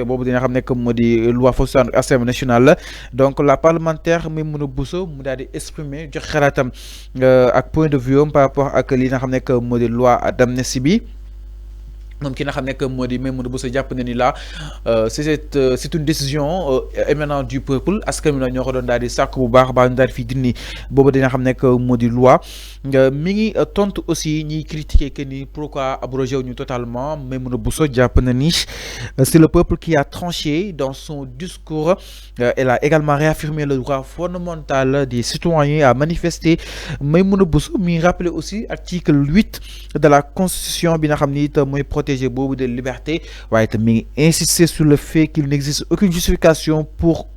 voté boobu dina xam nekk moo di loi foofu si Assemblée nationale donc la parlementaire Maimouna Bousso mu daal di exprimer jox xalaatam ak point de vue par rapport ak li nga xam nekk moo di loi d'amnistie bi. moom ki nga xam ne que moo di Maimouna Bousso jàpp na ni là c'est une décision émanant du peuple askan wi la ñoo ko doon daal di sàkk bu baax a baax ñu daal di fi dindi boobu dina xam ne que moo di loi mi ngi tontu aussi ñiy critiquer que ni pourquoi abrogé wu ñu totalement Maimouna Bousso jàpp na ni c'est le peuple qui a tranché dans son discours. Elle a également réaffirmé le droit fondamental des citoyens à manifester Maimouna Bousso mi rappelé aussi article 8 de la constitution bi nga xam ni it mooy protéger beaucoup de liberté waaye itam mi ngi insister sur le fait qu'il n'existe aucune justification pour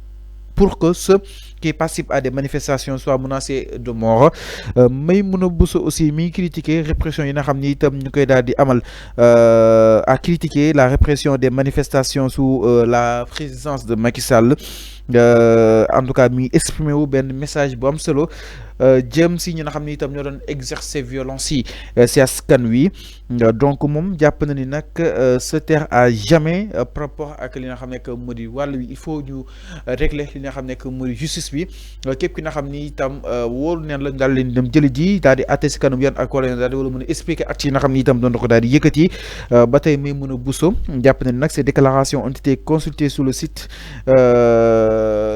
que ceux qui participent à des manifestations soient menacés de mort. Maimouna Bousso aussi mi critiquer répression yi nga xam ni itam ñu koy daal di amal à critiquer la répression des manifestations sous la présidence de Macky Sall. En tout cas mi exprimer wu benn message bu am solo jëm si ñi nga xam ni itam ñoo doon exercer violence yi si askan wi donc moom jàpp na ni nag se taire à jamais par rapport ak li nga xam ne que moo di wàll wi il faut ñu régler li nga xam ne que moo di justice bi képp ki nga xam ni itam wóolu neen la daal leen dem jëli ji daal di atte si kanam yan ak wala daal di wala mën a expliquer ak yi nga xam ni itam doon na ko daal di yëkkati ba tey Maimouna Bousso jàpp na ni nag ces déclarations ont été consultées sur le site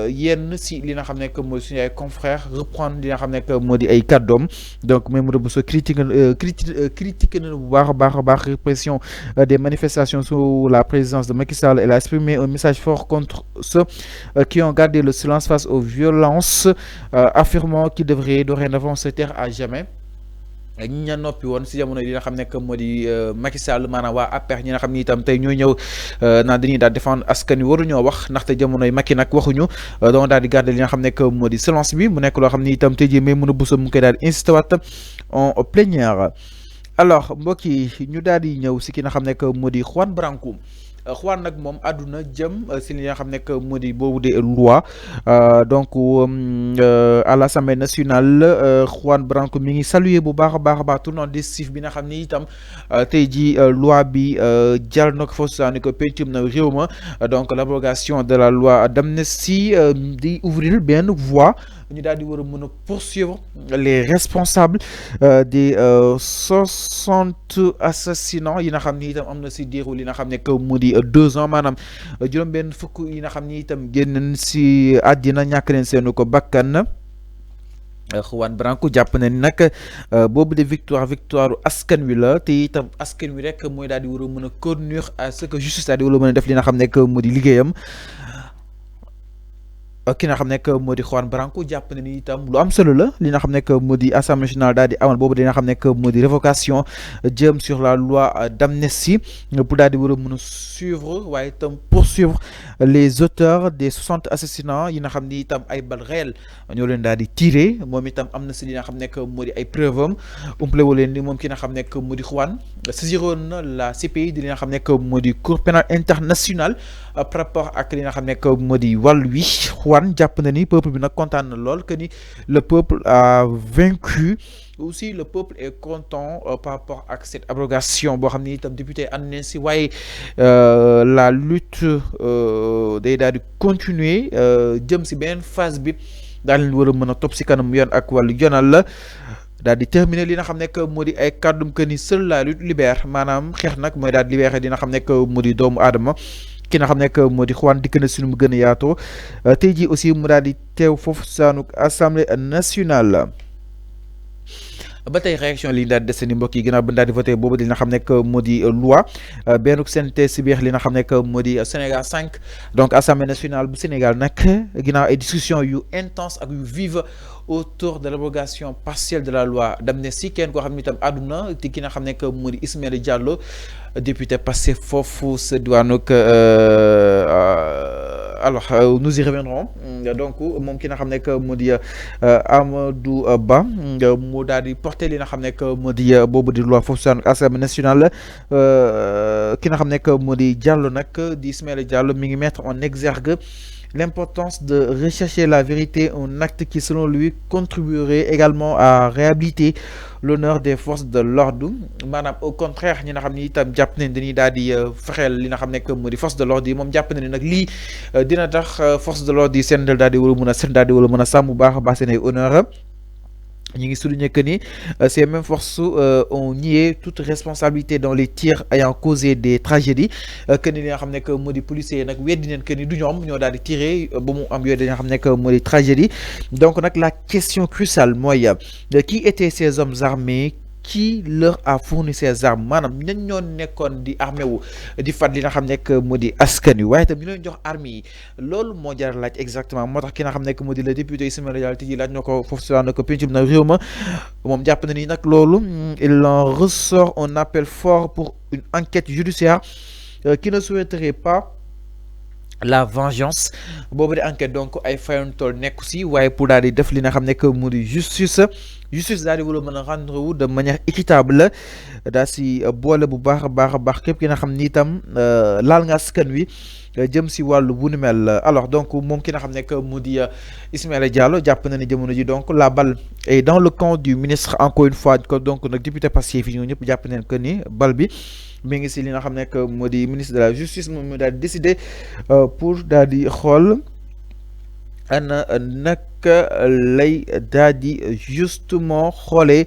yenn si li nga xam ne que mooy suñu ay confrères reprendre li nga xam ne que moo di ay kàddoom donc Maimouna Bousso critique na bu baax a baax répression des manifestations sous la présidence de Macky Sall. Elle a exprimé un message fort contre ceux qui ont gardé le silence face aux violences affirmant qu'ils devraient dorénavant se taire à jamais. ñi ña noppi woon si jamono yi nga xam ne que moo di Macky Sall maanaam waa APR ñi nga xam ni itam tey ñooy ñëw naan dañuy daal défendre askan wi waruñoo wax ndaxte jamonoy Macky nag waxuñu donc daal di garder li nga xam ne que moo di silence bi mu nekk loo xam ni itam tey jii Maimouna Bousso mu ngi koy daal di insisté waat en plénière. alors mbokk yi ñu daal di ñëw si ki nga xam ne que moo di Juan Branco. Juan nag moom àdduna jëm si li nga xam ne que moo di boobu de loi donc à l'Assemblée nationale Juan Branco mi ngi saluer bu baax a baax tournant décisif bi nga xam ni itam tey jii loi bi jàll na ko foofu saa ni ko pencum na réew ma donc l'abrogation de la loi d'amnistie di ouvrir benn voie ñu daal di war a mën a poursuivre les responsables des 60 assassinats yi nga xam ni itam am na si diiru li nga xam ne que mu di 2 ans maanaam juróom-benn fukk yi nga xam ni itam génn si àddina ñàkk leen seenu ko bakkan. Juan Branco jàpp na ni nag boobu de victoire askan wi la te itam askan wi rek mooy daal di war a mën a conduire à ce que justice daal di war a mën a def li nga xam ne que mu di liggéeyam. ki nga xam ne que moo di Juan Branco jàpp na ni itam lu am solo la li nga xam ne que moo di Assemblée nationale daal di amal boobu dina xam ne que moo di révocation jëm sur la loi d'amnistie pour daal di war a mën a suivre waaye itam poursuivre les auteurs des 60 assassinats yi nga xam ni itam ay balles réelles ñoo leen daal di tiré moom itam am na si li nga xam ne que moo di ay preuves am umpale wu leen ni moom ki nga xam ne que moo di Juan saisiroon na la CPI di li nga xam ne que moo di Cour pénale internationale par rapport ak li nga xam ne que moo di wàll wi Juan jàpp na ni peuple bi nag kontaan na lool que ni le peuple a vaincu aussi le peuple est content par rapport à cette abrogation boo xam ni itam député ànd nañ si waaye la lutte day daal di continuer jëm si beneen phase bi daal leen war a mën a topp si kanam yoon ak wàllu yoonal la daal di terminer li nga xam ne que moo di ay kàddum que ni seule la lutte libère maanaam xeex nag mooy daal di libéré dina xam ne que moo di doomu aadama. ki nga xam ne que moo di Juan dikk na si nu mu gën a yaatoo tey jii aussi mu daal di teew foofu saanu Assemblée nationale. ba tey réaction li ñu daal di dese ni mbokk yi ginnaaw ba daal di voté boobu li nga xam ne que moo di loi benn CNT si biir li nga xam ne que moo di Sénégal 5 donc Assemblée nationale bu Sénégal nag ginnaaw ay discussions yu intense ak yu vive autour de l'abrogation partielle de la loi d'amnistie kenn koo xam ne itam àdduna te ki nga xam ne que moo di Ismaïla Diallo député passé foofu sa diwaanug alors nous y reviendrons donc moom ki nga xam ne que moo di Amadou Ba mu daal di porter li nga xam ne que moo di boobu di loi foofu sa Assemblée nationale ki nga xam ne que moo di Diallo nag di Ismaïla Diallo mi ngi mettre en exergue l'importance de rechercher la vérité, un acte qui selon lui contribuerait également à réhabiliter l'honneur des forces de l'ordre maanaam au contraire ñi nga xam ni itam jàpp nañ dañuy daal di fexeel li nga xam ne que moo di force de l'ordre yi moom jàpp na ne nag lii dina tax force de l'ordre yi seen daal di wala mën a seen daal di wala mën a sàmm bu baax a baax seen ay honneur. Ñu ngi souligner que ni ces mêmes forces ont nié toute responsabilité dans les tirs ayant causé des tragédies que ni li nga xam ne que moo di policiers yi nag weddi neen que ni du ñoom ñoo daal di tiré ba mu am yooyu dañoo xam ne que moo di tragédie. Donc nag la question cruciale mooy qui étaient ces hommes armés, qui leur a fourni ces armes maanaam ñan ñoo nekkoon di armé wu di fat li nga xam nekk moo di askan wi waaye itam ñu leen jox armes yi loolu moo jar laaj exactement moo tax ki nga xam nekk moo di le député Ismaïla Diallo Tigi laaj na ko foofu si na ko pencum na réew ma moom jàpp na ni nag loolu il en ressort un appel fort pour une enquête judiciaire qui ne souhaiterait pas la vengeance boobu di enquête donc ay fayantol nekk si waaye pour daal di def li nga xam nekk moo di justice daal di wala mën a rendre wu de manière équitable daa si boole bu baax a baax képp ki nga xam ni itam laal nga askan wi jëm si wàllu bu nu mel. Alors donc moom ki nga xam ne que mu di Ismaïla Diallo jàpp na ne jamono ji donc la balle est dans le camp du ministre encore une fois ko donc nag député Pastef yi ñoo ñëpp jàpp nañ que ni bal bi mi ngi si li nga xam ne que moo di ministre de la justice moom mu daal di décider pour daal di xool ana naka lay daal di justement xoolee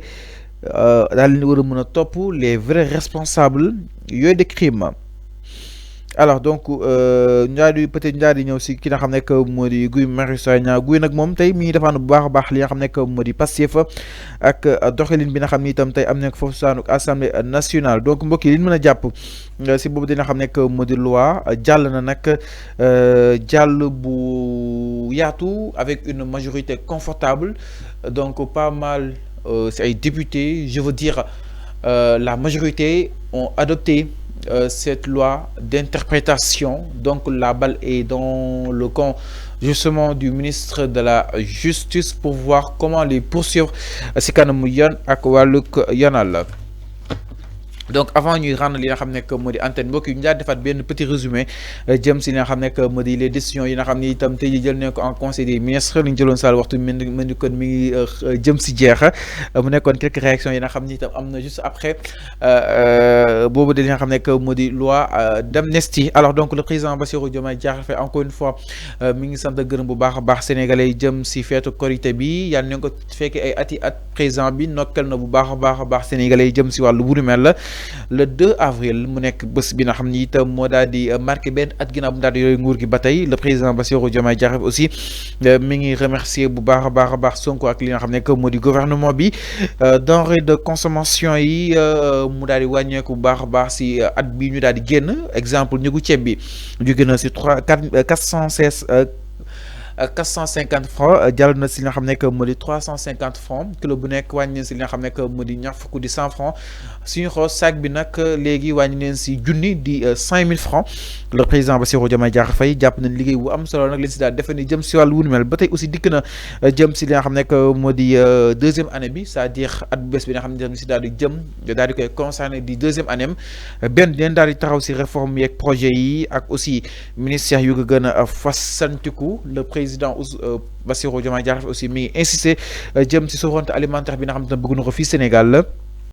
daal di war a mën a topp les vrais responsables yooyu de crime. Alors donc ñaar di peut-être ñaar di ñëw si ki nga xam ne que moo di Guy Marius Sagna Guy nag moom tey mi ngi defaan bu baax a baax li nga xam ne que moo di Pastef ak doxalin bi nga xam ni itam tey am na foofu saanu assemblée nationale. Donc mbokk yi li ñu mën a jàpp si boobu dina xam ne que moo di loi jàll na nag jàll bu yaatu avec une majorité confortable donc pas mal si ay députés je veux dire la majorité ont adopté cette loi d'interprétation. Donc la balle est dans le camp justement du ministre de la Justice pour voir comment les poursuivre si kanamu yoon ak wàllug yoonal. Donc avant ñuy rendre li nga xam ne que moo di antenne mbokk yi ñu daal defaat benn petit résumé jëm si li nga xam ne que moo di les décisions yi nga xam ni itam tey jii jël nañ ko en conseil des ministres li ñu jëloon saal waxtu mel ni kon mi ngi jëm si jeex mu nekkoon quelques réactions yi nga xam ni itam am na juste après boobu de li nga xam ne que moo di loi d'amnistie. Alors donc le président Bassirou Diomaye Diakhar Faye encore une fois mi ngi sant gërëm bu baax a baax sénégalais yi jëm si feetu korité bi yàlla nañ ko fekkee ay ati at président bi nokkal na bu baax a baax sénégalais yi jëm si wàllu bu nu mel la. Le 2 avril mu nekk bés bi nga xam ni itam moo daal di marqué benn at ginnaaw bu daal di yooyu nguur gi ba tey le président Bassirou Diomaye Diakhar Faye aussi mi ngi remercier bu baax a baax Sonko ak li nga xam ne que moo di gouvernement bi denrée de consommation yi mu daal di wàññeeku bu baax a baax si at bi ñu daal di génn exemple njëgu ceeb bi jóge na si 450 francs jàll na si li nga xam ne que moo di 350 francs kilo bu nekk wàññi neen si li nga xam ne que moo di ñaar fukk di 100 francs suñu xool sac bi nag léegi wàññi neen si junni di 5000 francs. Le président Bassirou Diomaye Diakhar Faye jàpp nañ liggéey bu am solo nag li si daal defe ni jëm si wàllu wu nu mel ba tey aussi dikk na jëm si li nga xam ne que moo di deuxième année bi c'est-à-dire at bu bees bi nga xam ne si daal di jëm daal di koy concerné di deuxième année benn dinañ daal di taxaw si réforme yeeg projet yi ak aussi ministère yu ko gën a fasantiku. Le président Bassirou Diomaye Diakhar Faye aussi mi ngi insisté jëm si souveraineté alimentaire bi nga xam ne bëgg na ko fii Sénégal la.